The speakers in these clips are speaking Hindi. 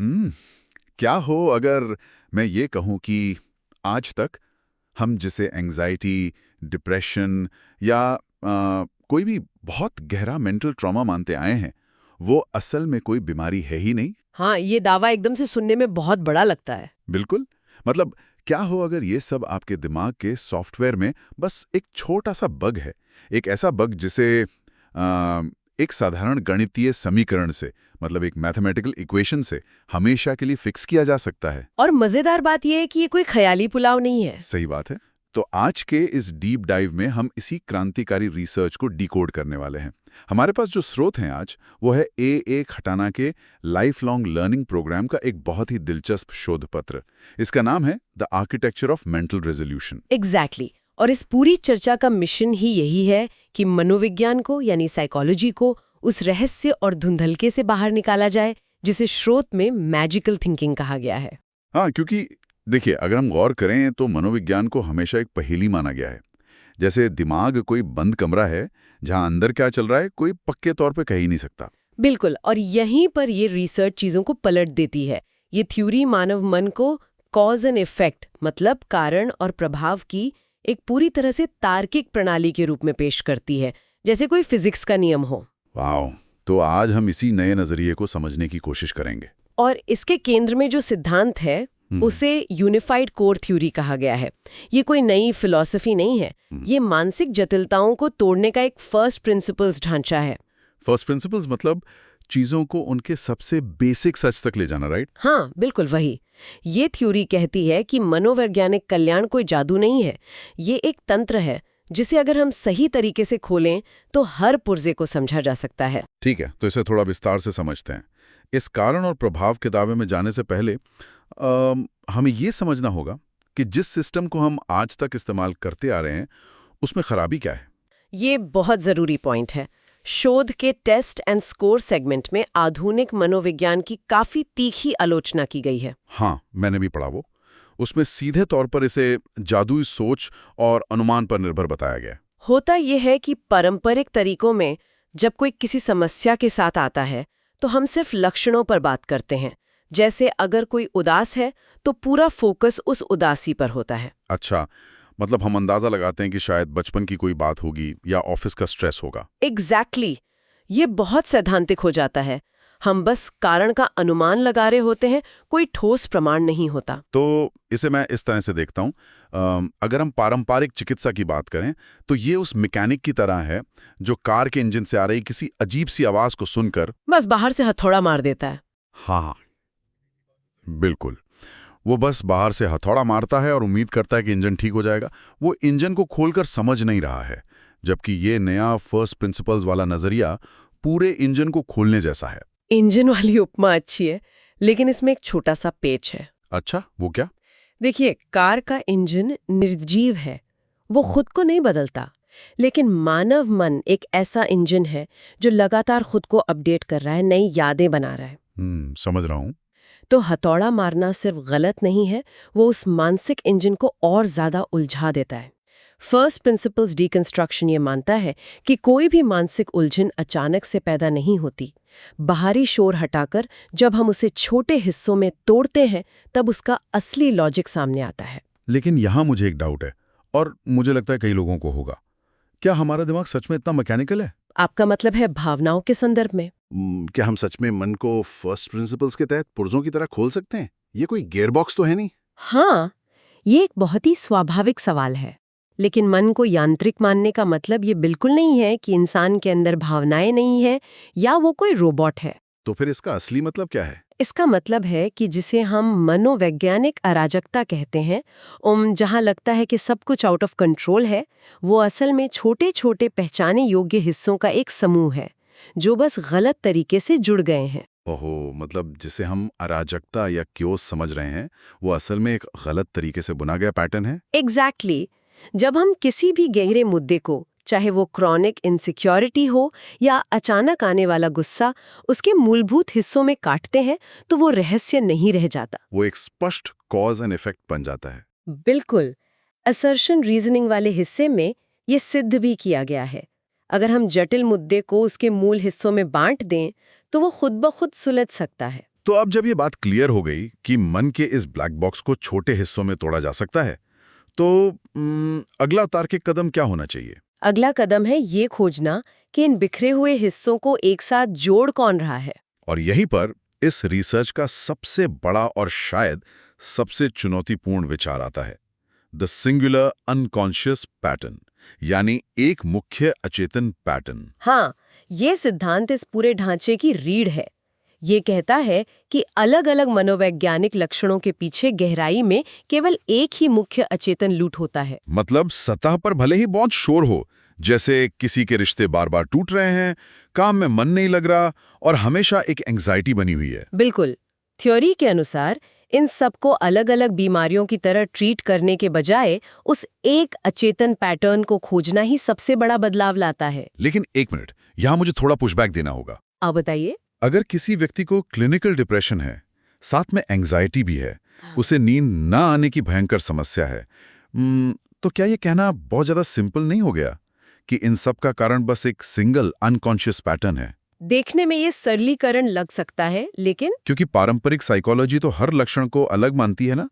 हम्म क्या हो अगर मैं ये कहूँ कि आज तक हम जिसे एंजाइटी, डिप्रेशन या कोई भी बहुत गहरा मेंटल ट्रॉमा मानते आए हैं, वो असल में कोई बीमारी है ही नहीं। हाँ, ये दावा एकदम से सुनने में बहुत बड़ा लगता है। बिल्कुल। मतलब क्या हो अगर ये सब आपके दिमाग के सॉफ्टवेयर में बस एक छोटा सा बग है, एक ऐसा बग जिसे एक साधारण गणितीय समीकरण से, मतलब एक मैथमेटिकल इक्वेशन से हमेशा के लिए फिक्स किया जा सकता है। और मजेदार बात यह है कि ये कोई ख्याली पुलाव नहीं है। सही बात है। तो आज के इस डीप डाइव में हम इसी क्रांतिकारी रिसर्च को डिकोड करने वाले हैं। हमारे पास जो स्रोत हैं आज, वो है ए खटाना के लाइफ लॉन्ग लर्निंग प्रोग्राम का एक बहुत ही दिलचस्प शोध पत्र। इसका नाम है the architecture of mental resolution. Exactly और इस पूरी चर्चा का मिशन ही यही है कि मनोविज्ञान को यानी साइकोलॉजी को उस रहस्य और धुंधलके से बाहर निकाला जाए जिसे स्रोत में मैजिकल थिंकिंग कहा गया है। हाँ, क्योंकि देखिए, अगर हम गौर करें तो मनोविज्ञान को हमेशा एक पहेली माना गया है। जैसे दिमाग कोई बंद कमरा है जहां अंदर क्या चल रहा है कोई पक्के तौर पे कह ही नहीं सकता। बिल्कुल, और यहीं पर ये रिसर्च चीजों को पलट देती है। ये थ्योरी मानव मन को कॉज एंड इफेक्ट मतलब कारण और प्रभाव की एक पूरी तरह से तार्किक प्रणाली के रूप में पेश करती है, जैसे कोई फिजिक्स का नियम हो। वाह! तो आज हम इसी नए नजरिए को समझने की कोशिश करेंगे। और इसके केंद्र में जो सिद्धांत है उसे यूनिफाइड कोर थ्योरी कहा गया है। ये कोई नई फिलॉसफी नहीं है, ये मानसिक जटिलताओं को तोड़ने का एक फर्स्ट प्रिंसिपल्स ढांचा है। फर्स्ट प्रिंसिपल्स मतलब चीजों को उनके सबसे बेसिक सच तक ले जाना, राइट? हाँ, बिल्कुल वही। ये थ्योरी कहती है कि मनोवैज्ञानिक कल्याण कोई जादू नहीं है, ये एक तंत्र है जिसे अगर हम सही तरीके से खोलें तो हर पुर्जे को समझा जा सकता है। ठीक है, तो इसे थोड़ा विस्तार से समझते हैं। इस कारण और प्रभाव के दावे में जाने से पहले हमें ये समझना होगा कि जिस सिस्टम को हम आज तक इस्तेमाल करते आ रहे हैं उसमें खराबी क्या है। ये बहुत जरूरी पॉइंट है। शोध के टेस्ट एंड स्कोर सेगमेंट में आधुनिक मनोविज्ञान की काफी तीखी आलोचना की गई है। हाँ, मैंने भी पढ़ा वो। उसमें सीधे तौर पर इसे जादुई सोच और अनुमान पर निर्भर बताया गया। होता यह है कि पारंपरिक तरीकों में जब कोई किसी समस्या के साथ आता है तो हम सिर्फ लक्षणों पर बात करते हैं। जैसे अगर कोई उदास है तो पूरा फोकस उस उदासी पर होता है। अच्छा, मतलब हम अंदाजा लगाते हैं कि शायद बचपन की कोई बात होगी या ऑफिस का स्ट्रेस होगा। एग्जैक्टली ये बहुत सैद्धांतिक हो जाता है। हम बस कारण का अनुमान लगा रहे होते हैं, कोई ठोस प्रमाण नहीं होता। तो इसे मैं इस तरह से देखता हूँ, अगर हम पारंपरिक चिकित्सा की बात करें तो ये उस मैकेनिक की तरह है जो कार के इंजन से आ रही किसी अजीब सी आवाज को सुनकर बस बाहर से हथौड़ा मार देता है। हाँ, बिल्कुल। वो बस बाहर से हथौड़ा मारता है और उम्मीद करता है कि इंजन ठीक हो जाएगा। वो इंजन को खोलकर समझ नहीं रहा है, जबकि ये नया फर्स्ट प्रिंसिपल्स वाला नजरिया पूरे इंजन को खोलने जैसा है। इंजन वाली उपमा अच्छी है, लेकिन इसमें एक छोटा सा पेच है। अच्छा, वो क्या? देखिए, कार का इंजन निर्जीव है, वो खुद को नहीं बदलता। लेकिन मानव मन एक ऐसा इंजन है जो लगातार खुद को अपडेट कर रहा है, नई यादें बना रहा है। समझ रहा हूँ। तो हथौड़ा मारना सिर्फ गलत नहीं है, वो उस मानसिक इंजन को और ज्यादा उलझा देता है। फर्स्ट प्रिंसिपल्स डिकंस्ट्रक्शन ये मानता है कि कोई भी मानसिक उलझन अचानक से पैदा नहीं होती। बाहरी शोर हटाकर जब हम उसे छोटे हिस्सों में तोड़ते हैं तब उसका असली लॉजिक सामने आता है। लेकिन यहाँ मुझे एक डाउट है, और मुझे लगता है कई लोगों को होगा। क्या हमारा दिमाग सच में इतना मैकेनिकल है? आपका मतलब है भावनाओं के संदर्भ में? क्या हम सच में मन को फर्स्ट प्रिंसिपल्स के तहत पुर्जों की तरह खोल सकते हैं? ये कोई गियर बॉक्स तो है नहीं? हाँ, ये एक बहुत ही स्वाभाविक सवाल है। लेकिन मन को यांत्रिक मानने का मतलब ये बिल्कुल नहीं है कि इंसान के अंदर भावनाएं नहीं है या वो कोई रोबोट है। तो फिर इसका असली मतलब क्या है? इसका मतलब है कि जिसे हम मनोवैज्ञानिक अराजकता कहते हैं, जहां लगता है कि सब कुछ आउट ऑफ कंट्रोल है, वो असल में छोटे छोटे पहचाने योग्य हिस्सों का एक समूह है जो बस गलत तरीके से जुड़ गए हैं। ओहो, मतलब जिसे हम अराजकता या क्योस समझ रहे हैं वो असल में एक गलत तरीके से बुना गया पैटर्न है। एग्जैक्टली। जब हम किसी भी गहरे मुद्दे को, चाहे वो क्रॉनिक इनसिक्योरिटी हो या अचानक आने वाला गुस्सा, उसके मूलभूत हिस्सों में काटते हैं तो वो रहस्य नहीं रह जाता, वो एक स्पष्ट कॉज एंड इफेक्ट बन जाता है। बिल्कुल। असर्शन रीजनिंग वाले हिस्से में ये सिद्ध भी किया गया है। अगर हम जटिल मुद्दे को उसके मूल हिस्सों में बांट दें तो वो खुद ब खुद सुलझ सकता है। तो अब जब ये बात क्लियर हो गई कि मन के इस ब्लैक बॉक्स को छोटे हिस्सों में तोड़ा जा सकता है, तो अगला तार्किक कदम क्या होना चाहिए? अगला कदम है ये खोजना कि इन बिखरे हुए हिस्सों को एक साथ जोड़ कौन रहा है। और यहीं पर इस रिसर्च का सबसे बड़ा और शायद सबसे चुनौतीपूर्ण विचार आता है, द सिंगुलर अनकॉन्शियस पैटर्न, यानी एक मुख्य अचेतन पैटर्न। हाँ, ये सिद्धांत इस पूरे ढांचे की रीढ़ है। ये कहता है कि अलग अलग मनोवैज्ञानिक लक्षणों के पीछे गहराई में केवल एक ही मुख्य अचेतन लूट होता है। मतलब सतह पर भले ही बहुत शोर हो, जैसे किसी के रिश्ते बार बार टूट रहे हैं, काम में मन नहीं लग रहा और हमेशा एक एंग्जाइटी बनी हुई है। बिल्कुल। थ्योरी के अनुसार इन सबको अलग अलग बीमारियों की तरह ट्रीट करने के बजाय उस एक अचेतन पैटर्न को खोजना ही सबसे बड़ा बदलाव लाता है। लेकिन एक मिनट, यहाँ मुझे थोड़ा पुशबैक देना होगा। आप बताइए। अगर किसी व्यक्ति को क्लिनिकल डिप्रेशन है, साथ में एंग्जाइटी भी है, उसे नींद ना आने की भयंकर समस्या है, तो क्या ये कहना बहुत ज्यादा सिंपल नहीं हो गया कि इन सब का कारण बस एक सिंगल अनकॉन्शियस पैटर्न है? देखने में ये सरलीकरण लग सकता है, लेकिन क्योंकि पारंपरिक साइकोलॉजी तो हर लक्षण को अलग मानती है ना।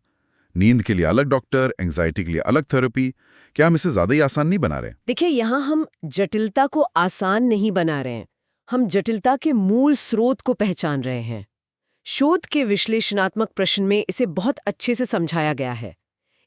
नींद के लिए अलग डॉक्टर, एंग्जाइटी के लिए अलग थेरेपी। क्या हम इसे ज्यादा ही आसान नहीं बना रहे? देखिए, यहाँ हम जटिलता को आसान नहीं बना रहे हैं, हम जटिलता के मूल स्रोत को पहचान रहे हैं। शोध के विश्लेषणात्मक प्रश्न में इसे बहुत अच्छे से समझाया गया है।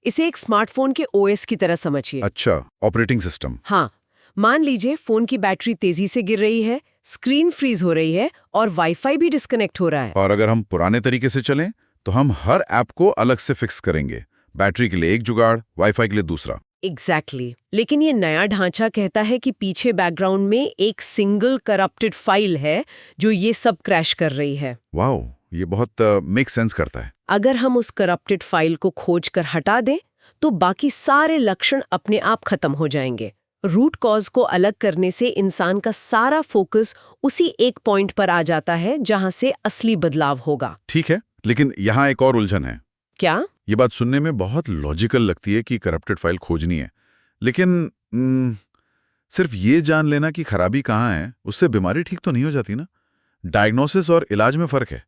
इसे एक स्मार्टफोन के ओएस की तरह समझिए। अच्छा, ऑपरेटिंग सिस्टम। हाँ, मान लीजिए फोन की बैटरी तेजी से गिर रही है, स्क्रीन फ्रीज हो रही है और वाईफाई भी डिस्कनेक्ट हो रहा है। और अगर हम पुराने तरीके से चलें तो हम हर ऐप को अलग से फिक्स करेंगे, बैटरी के लिए एक जुगाड़, वाईफाई के लिए दूसरा। एग्जैक्टली। लेकिन ये नया ढांचा कहता है कि पीछे बैकग्राउंड में एक सिंगल करप्टेड फाइल है जो ये सब क्रैश कर रही है। वाओ, ये बहुत मेक सेंस करता है। अगर हम उस करप्टेड फाइल को खोजकर हटा दें तो बाकी सारे लक्षण अपने आप खत्म हो जाएंगे। रूट कॉज को अलग करने से इंसान का सारा फोकस उसी एक पॉइंट पर आ जाता है जहां से असली बदलाव होगा। ठीक है, लेकिन यहाँ एक और उलझन है। क्या? ये बात सुनने में बहुत लॉजिकल लगती है कि करप्टेड फाइल खोजनी है, लेकिन सिर्फ ये जान लेना कि खराबी कहाँ है, उससे बीमारी ठीक तो नहीं हो जाती ना। डायग्नोसिस और इलाज में फर्क है।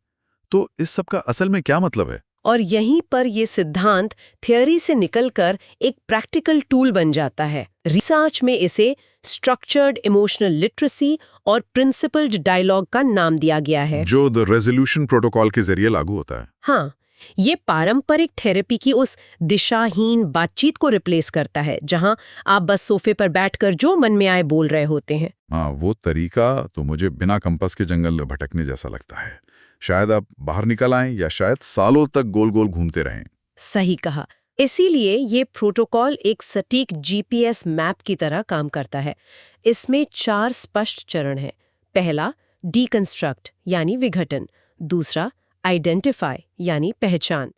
तो इस सब का असल में क्या मतलब है? और यहीं पर ये सिद्धांत थियोरी से निकलकर एक प्रैक्टिकल टूल बन जाता है। रिसर्च में इसे स्ट्रक्चर्ड इमोशनल लिटरेसी और प्रिंसिपल्ड डायलॉग का नाम दिया गया है, जो द रेजोल्यूशन प्रोटोकॉल के जरिए लागू होता है। हाँ, ये पारंपरिक थेरेपी की उस दिशाहीन बातचीत को रिप्लेस करता है जहां आप बस सोफे पर बैठकर जो मन में आए बोल रहे होते हैं। हाँ, वो तरीका तो मुझे बिना कंपास के जंगल भटकने जैसा लगता है। शायद आप बाहर निकल आएं या शायद सालों तक गोल गोल घूमते रहें। सही कहा। इसीलिए ये प्रोटोकॉल एक सटीक जीपीएस मैप की तरह काम करता है। इसमें 4 स्पष्ट चरण हैं। पहला, डीकंस्ट्रक्ट यानी विघटन। दूसरा, आइडेंटिफाई यानी पहचान।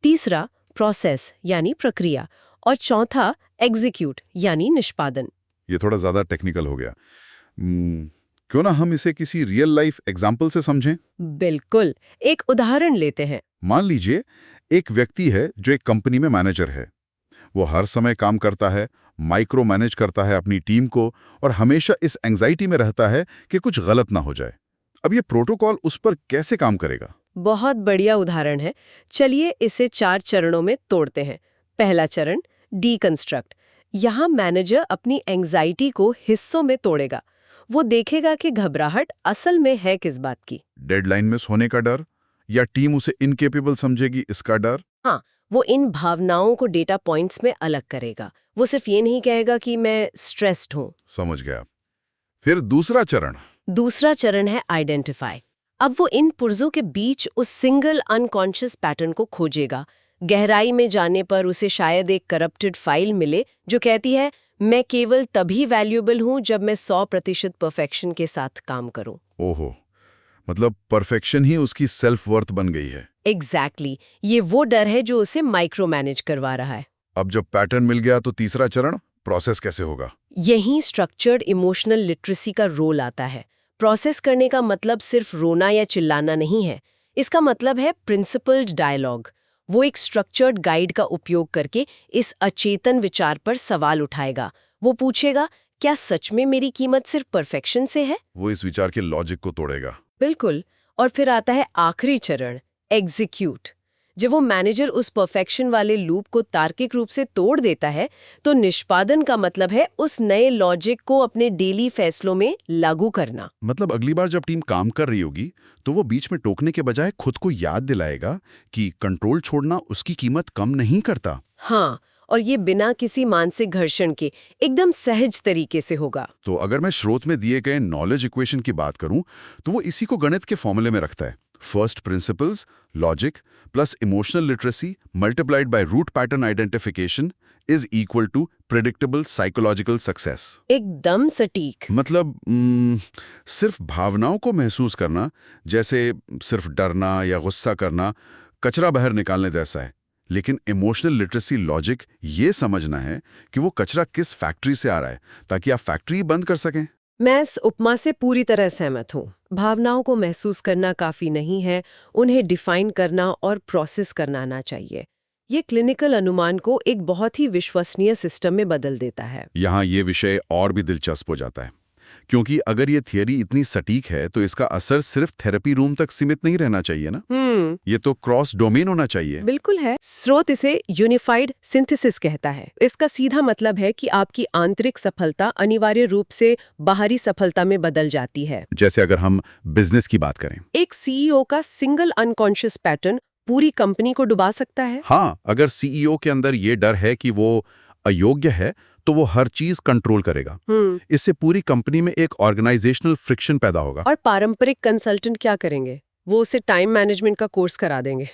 तीसरा, प्रोसेस यानी प्रक्रिया। और चौथा, एग्जीक्यूट यानी निष्पादन। ये थोड़ा ज्यादा टेक्निकल हो गया। क्यों ना हम इसे किसी रियल लाइफ एग्जाम्पल से समझें? बिल्कुल। एक उदाहरण लेते हैं। मान लीजिए एक व्यक्ति है जो एक कंपनी में मैनेजर है। वो हर समय काम करता है, माइक्रो मैनेज करता है अपनी टीम को और हमेशा इस एंग्जाइटी में रहता है कि कुछ गलत ना हो जाए। अब ये प्रोटोकॉल उस पर कैसे काम करेगा? बहुत बढ़िया उदाहरण है। चलिए इसे 4 चरणों में तोड़ते हैं। पहला चरण, डीकंस्ट्रक्ट। यहाँ मैनेजर अपनी एंग्जाइटी को हिस्सों में तोड़ेगा। वो देखेगा कि घबराहट असल में है किस बात की। डेडलाइन मिस होने का डर या टीम उसे इनकेपेबल समझेगी इसका डर? हाँ, वो इन भावनाओं को डेटा पॉइंट्स में अलग करेगा। वो सिर्फ ये नहीं कहेगा कि मैं स्ट्रेस्ड हूँ। समझ गया। फिर दूसरा चरण? दूसरा चरण है आइडेंटिफाई। अब वो इन पुर्जों के बीच उस सिंगल अनकॉन्शियस पैटर्न को खोजेगा। गहराई में जाने पर उसे शायद एक करप्टेड फाइल मिले जो कहती है, मैं केवल तभी वैल्यूएबल हूं जब मैं 100% परफेक्शन के साथ काम करूं। ओहो, मतलब परफेक्शन ही उसकी सेल्फ वर्थ बन गई है। एग्जैक्टली। ये वो डर है जो उसे माइक्रो मैनेज करवा रहा है। अब जब पैटर्न मिल गया तो तीसरा चरण, प्रोसेस कैसे होगा? यही स्ट्रक्चर्ड इमोशनल लिटरेसी का रोल आता है। प्रोसेस करने का मतलब सिर्फ रोना या चिल्लाना नहीं है। इसका मतलब है प्रिंसिपल्ड डायलॉग। वो एक स्ट्रक्चर्ड गाइड का उपयोग करके इस अचेतन विचार पर सवाल उठाएगा। वो पूछेगा, क्या सच में मेरी कीमत सिर्फ परफेक्शन से है? वो इस विचार के लॉजिक को तोड़ेगा। बिल्कुल। और फिर आता है आखिरी चरण, एग्जीक्यूट। जब वो मैनेजर उस परफेक्शन वाले लूप को तार्किक रूप से तोड़ देता है, तो निष्पादन का मतलब है उस नए लॉजिक को अपने डेली फैसलों में लागू करना। मतलब अगली बार जब टीम काम कर रही होगी तो वो बीच में टोकने के बजाय खुद को याद दिलाएगा कि कंट्रोल छोड़ना उसकी कीमत कम नहीं करता। हाँ, और ये बिना किसी मानसिक घर्षण के एकदम सहज तरीके से होगा। तो अगर मैं स्रोत में दिए गए नॉलेज इक्वेशन की बात करूं तो वो इसी को गणित के फॉर्मूले में रखता है। First principles logic plus emotional literacy multiplied by root pattern identification is equal to predictable psychological success. एकदम सटीक। मतलब सिर्फ भावनाओं को महसूस करना, जैसे सिर्फ डरना या गुस्सा करना, कचरा बाहर निकालने जैसा है। लेकिन इमोशनल लिटरेसी लॉजिक ये समझना है कि वो कचरा किस फैक्ट्री से आ रहा है, ताकि आप फैक्ट्री बंद कर सकें। मैं इस उपमा से पूरी तरह सहमत हूँ। भावनाओं को महसूस करना काफी नहीं है, उन्हें डिफाइन करना और प्रोसेस करना आना चाहिए। ये क्लिनिकल अनुमान को एक बहुत ही विश्वसनीय सिस्टम में बदल देता है। यहाँ ये विषय और भी दिलचस्प हो जाता है, क्योंकि अगर ये थियरी इतनी सटीक है तो इसका असर सिर्फ थेरेपी रूम तक सीमित नहीं रहना चाहिए ना। ये तो क्रॉस डोमेन होना चाहिए। बिल्कुल है। स्रोत इसे यूनिफाइड सिंथेसिस कहता है। इसका सीधा मतलब है कि आपकी आंतरिक सफलता अनिवार्य रूप से बाहरी सफलता में बदल जाती है। जैसे अगर हम बिजनेस की बात करें, एक सीईओ का सिंगल अनकॉन्शियस पैटर्न पूरी कंपनी को डुबा सकता है। हाँ, अगर सीईओ के अंदर ये डर है कि वो अयोग्य है तो वो हर चीज कंट्रोल करेगा। इससे पूरी कंपनी में एक ऑर्गेनाइजेशनल फ्रिक्शन पैदा होगा। और पारंपरिक कंसल्टेंट क्या करेंगे? वो उसे टाइम मैनेजमेंट का कोर्स करा देंगे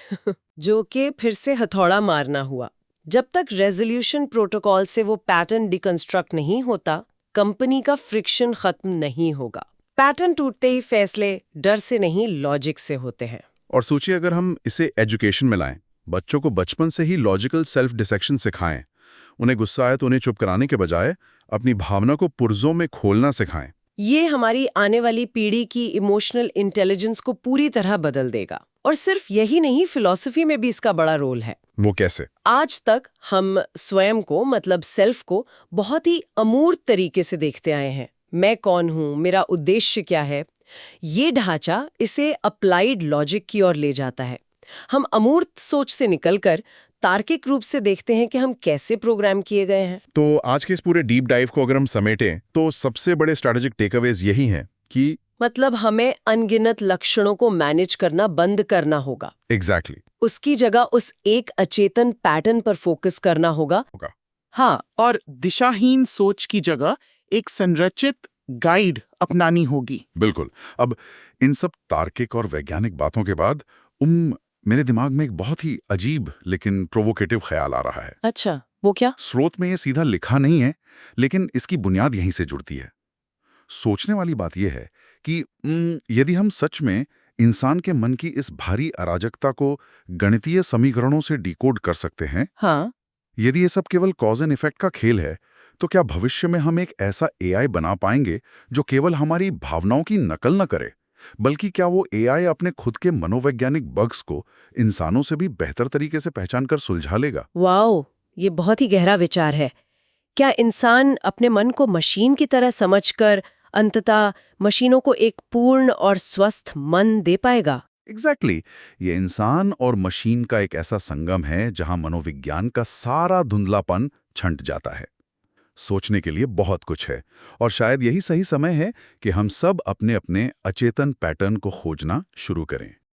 जो कि फिर से हथौड़ा मारना हुआ। जब तक रेजोल्यूशन प्रोटोकॉल से वो पैटर्न डिकंस्ट्रक्ट नहीं होता, कंपनी का फ्रिक्शन खत्म नहीं होगा। पैटर्न टूटते ही फैसले डर से नहीं, लॉजिक से होते हैं। और सोचिए अगर हम इसे एजुकेशन में लाएं, बच्चों को बचपन से ही लॉजिकल सेल्फ डिसेक्शन सिखाएं, उन्हें गुस्सा आए तो उन्हें चुप कराने के बजाय अपनी भावना को पुर्जों में खोलना सिखाएं। ये हमारी आने वाली पीढ़ी की इमोशनल इंटेलिजेंस को पूरी तरह बदल देगा। और सिर्फ यही नहीं, फिलॉसफी में भी इसका बड़ा रोल है। वो कैसे? आज तक हम स्वयं को, मतलब सेल्फ को, बहुत ही अमूर्त तरीके से देखते आए हैं। मैं कौन हूँ, मेरा उद्देश्य क्या है। ये ढांचा इसे अप्लाइड लॉजिक की ओर ले जाता है। हम अमूर्त सोच से निकलकर तार्किक रूप से देखते हैं कि हम कैसे प्रोग्राम किए गए हैं। तो आज के इस पूरे डीप डाइव को अगर हम समेटें तो सबसे बड़े स्ट्रैटेजिक टेकअवेज यही हैं कि मतलब हमें अनगिनत लक्षणों को मैनेज करना बंद करना होगा। एग्जैक्टली। उसकी जगह उस एक अचेतन पैटर्न पर फोकस करना होगा। हाँ, और दिशाहीन सोच की जगह एक संरचित गाइड अपनानी होगी। बिल्कुल। अब इन सब तार्किक और वैज्ञानिक बातों के बाद मेरे दिमाग में एक बहुत ही अजीब लेकिन प्रोवोकेटिव ख्याल आ रहा है। अच्छा, वो क्या? स्रोत में ये सीधा लिखा नहीं है, लेकिन इसकी बुनियाद यहीं से जुड़ती है। सोचने वाली बात यह है कि यदि हम सच में इंसान के मन की इस भारी अराजकता को गणितीय समीकरणों से डिकोड कर सकते हैं, हाँ, यदि ये सब केवल कॉज एंड इफेक्ट का खेल है, तो क्या भविष्य में हम एक ऐसा एआई बना पाएंगे जो केवल हमारी भावनाओं की नकल न करे, बल्कि क्या वो एआई अपने खुद के मनोवैज्ञानिक बग्स को इंसानों से भी बेहतर तरीके से पहचान कर सुलझा लेगा? वाओ, ये बहुत ही गहरा विचार है। क्या इंसान अपने मन को मशीन की तरह समझकर अंततः मशीनों को एक पूर्ण और स्वस्थ मन दे पाएगा? एग्जैक्टली। ये इंसान और मशीन का एक ऐसा संगम है जहां मनोविज्ञान का सारा धुंधलापन छंट जाता है। सोचने के लिए बहुत कुछ है, और शायद यही सही समय है कि हम सब अपने अपने अचेतन पैटर्न को खोजना शुरू करें।